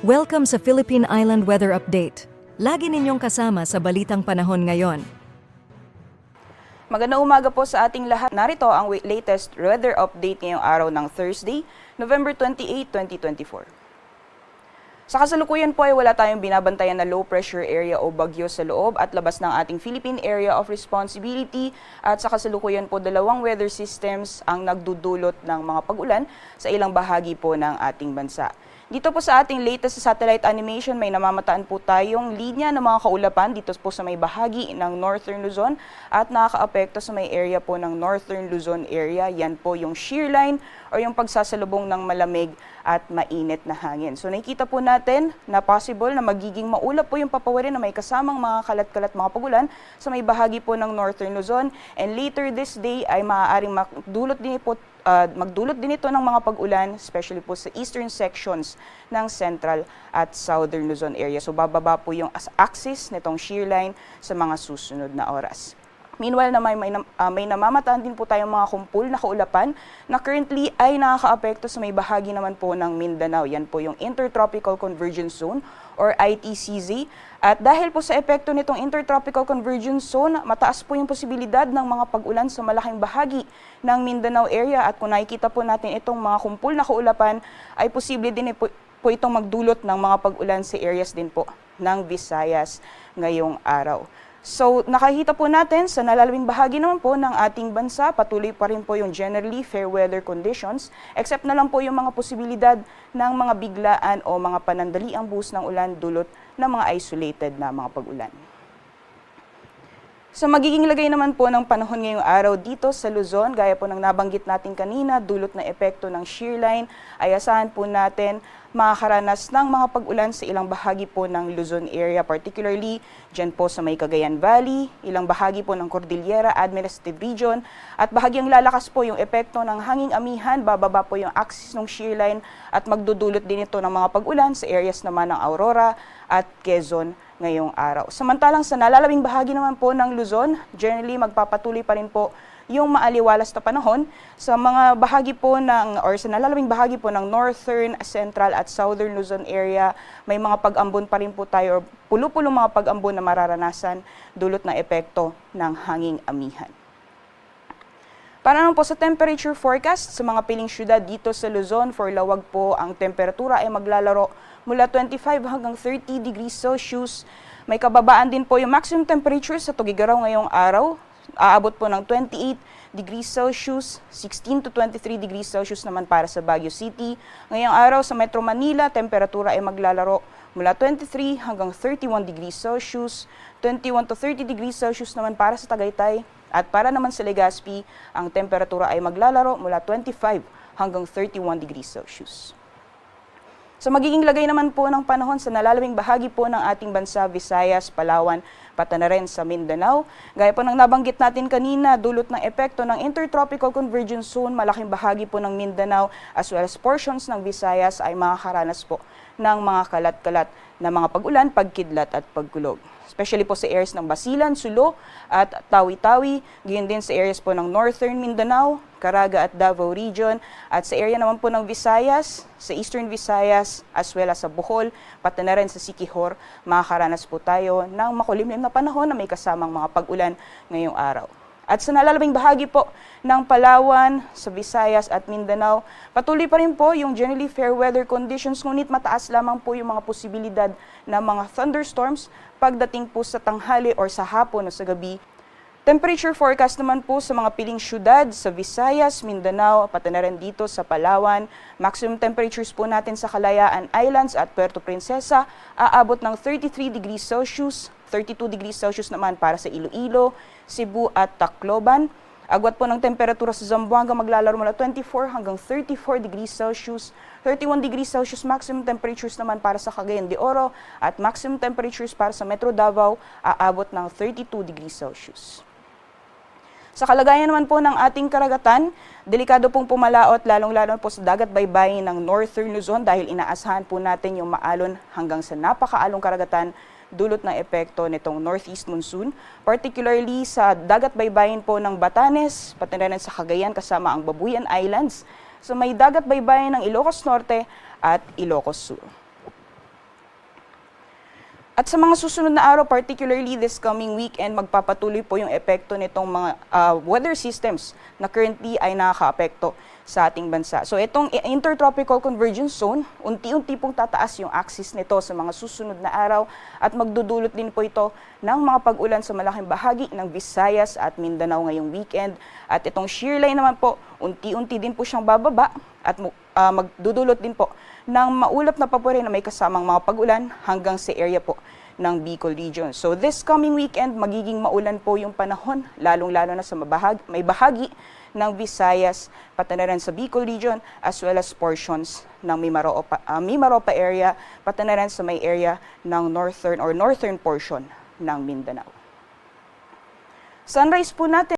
Welcome sa Philippine Island Weather Update. Lagi ninyong kasama sa Balitang Panahon ngayon. Magandang umaga po sa ating lahat. Narito ang latest weather update ngayong araw ng Thursday, November 28, 2024. Sa kasalukuyan po ay wala tayong binabantayan na low pressure area o bagyo sa loob at labas ng ating Philippine Area of Responsibility at sa kasalukuyan po dalawang weather systems ang nagdudulot ng mga pag-ulan sa ilang bahagi po ng ating bansa. Dito po sa ating latest satellite animation, may namamataan po tayong linya ng mga kaulapan dito po sa may bahagi ng Northern Luzon at nakakaapekto sa may area po ng Northern Luzon area. Yan po yung shear line o yung pagsasalubong ng malamig at mainit na hangin. So nakikita po natin na possible na magiging maulap po yung papawirin na may kasamang mga kalat-kalat mga pagulan sa may bahagi po ng Northern Luzon. And later this day ay maaaring magdulot din ito ng mga pag-ulan, especially po sa eastern sections ng Central at Southern Luzon area. So bababa po yung axis nitong shear line sa mga susunod na oras. Meanwhile, may namamataan din po tayong mga kumpul na kaulapan na currently ay nakakaapekto sa may bahagi naman po ng Mindanao. Yan po yung Intertropical Convergence Zone or ITCZ. At dahil po sa epekto nitong Intertropical Convergence Zone, mataas po yung posibilidad ng mga pag-ulan sa malaking bahagi ng Mindanao area. At kung nakikita po natin itong mga kumpul na kaulapan, ay posible din po itong magdulot ng mga pag-ulan sa areas din po ng Visayas ngayong araw. So, nakikita po natin sa nalalawing bahagi naman po ng ating bansa, patuloy pa rin po yung generally fair weather conditions, except na lang po yung mga posibilidad ng mga biglaan o mga panandaliang buhos ng ulan dulot ng mga isolated na mga pag-ulan. So magiging lagay naman po ng panahon ngayong araw dito sa Luzon, gaya po ng nabanggit natin kanina, dulot na epekto ng shear line, ay asahan po natin makakaranas ng mga pag-ulan sa ilang bahagi po ng Luzon area, particularly dyan po sa may Cagayan Valley, ilang bahagi po ng Cordillera Administrative Region, at bahagyang lalakas po yung epekto ng hanging amihan, bababa po yung axis ng shear line at magdudulot din ito ng mga pag-ulan sa areas naman ng Aurora at Quezon ngayong araw. Samantalang sa nalalawing bahagi naman po ng Luzon, generally magpapatuloy pa rin po yung maaliwalas na panahon sa mga bahagi po sa nalalawing bahagi po ng Northern, Central at Southern Luzon area. May mga pag-ambon pa rin po tayo, or pulo-pulo mga pag-ambon na mararanasan dulot na epekto ng hanging amihan. Para naman po sa temperature forecast sa mga piling syudad dito sa Luzon, for Lawag po ang temperatura ay maglalaro mula 25 hanggang 30 degrees Celsius. May kababaan din po yung maximum temperature sa Tugigaraw ngayong araw. Aabot po ng 28 degrees Celsius, 16 to 23 degrees Celsius naman para sa Baguio City. Ngayong araw sa Metro Manila, temperatura ay maglalaro mula 23 hanggang 31 degrees Celsius, 21 to 30 degrees Celsius naman para sa Tagaytay. At para naman sa Legazpi, ang temperatura ay maglalaro mula 25 hanggang 31 degrees Celsius. So magiging lagay naman po ng panahon sa nalalawing bahagi po ng ating bansa, Visayas, Palawan, pati na rin sa Mindanao. Gaya po ng nabanggit natin kanina, dulot ng epekto ng Intertropical Convergence Zone, malaking bahagi po ng Mindanao as well as portions ng Visayas ay makakaranas po ng mga kalat-kalat na mga pag-ulan, pagkidlat at pagkulog. Especially po sa areas ng Basilan, Sulo at Tawi-Tawi, gayon din sa areas po ng Northern Mindanao, Caraga at Davao Region, at sa area naman po ng Visayas, sa Eastern Visayas, as well as sa Bohol, pati na rin sa Siquijor, makakaranas po tayo ng makulimlim na panahon na may kasamang mga pag-ulan ngayong araw. At sa nalalabing bahagi po ng Palawan, sa Visayas at Mindanao, patuloy pa rin po yung generally fair weather conditions, ngunit mataas lamang po yung mga posibilidad ng mga thunderstorms pagdating po sa tanghali or sa hapon o sa gabi. Temperature forecast naman po sa mga piling syudad sa Visayas, Mindanao, pati na rin dito sa Palawan. Maximum temperatures po natin sa Kalayaan Islands at Puerto Princesa aabot ng 33 degrees Celsius, 32 degrees Celsius naman para sa Iloilo, Cebu at Tacloban. Agwat po ng temperatura sa Zamboanga maglalaro mula 24 hanggang 34 degrees Celsius, 31 degrees Celsius maximum temperatures naman para sa Cagayan de Oro at maximum temperatures para sa Metro Davao aabot ng 32 degrees Celsius. Sa kalagayan naman po ng ating karagatan, delikado pong pumalaot lalong-lalo po sa dagat baybayin ng Northern Luzon dahil inaasahan po natin yung maalon hanggang sa napakaalong karagatan dulot ng epekto nitong northeast monsoon, particularly sa dagat baybayin po ng Batanes, pati na rin sa Cagayan kasama ang Babuyan Islands, sa may dagat baybayin ng Ilocos Norte at Ilocos Sur. At sa mga susunod na araw, particularly this coming weekend, magpapatuloy po yung epekto nitong mga weather systems na currently ay nakakaapekto sa ating bansa. So itong Intertropical Convergence Zone, unti-unti pong tataas yung axis nito sa mga susunod na araw at magdudulot din po ito ng mga pag-ulan sa malaking bahagi ng Visayas at Mindanao ngayong weekend. At itong shear line naman po, unti-unti din po siyang bababa at magdudulot din po ng maulap na papuri na may kasamang mga pag-ulan hanggang sa area po ng Bicol Region. So this coming weekend, magiging maulan po yung panahon, lalong-lalo na sa may bahagi ng Visayas, pati na rin sa Bicol Region, as well as portions ng Mimaropa area, pati na rin sa may area ng northern portion ng Mindanao. Sunrise po natin.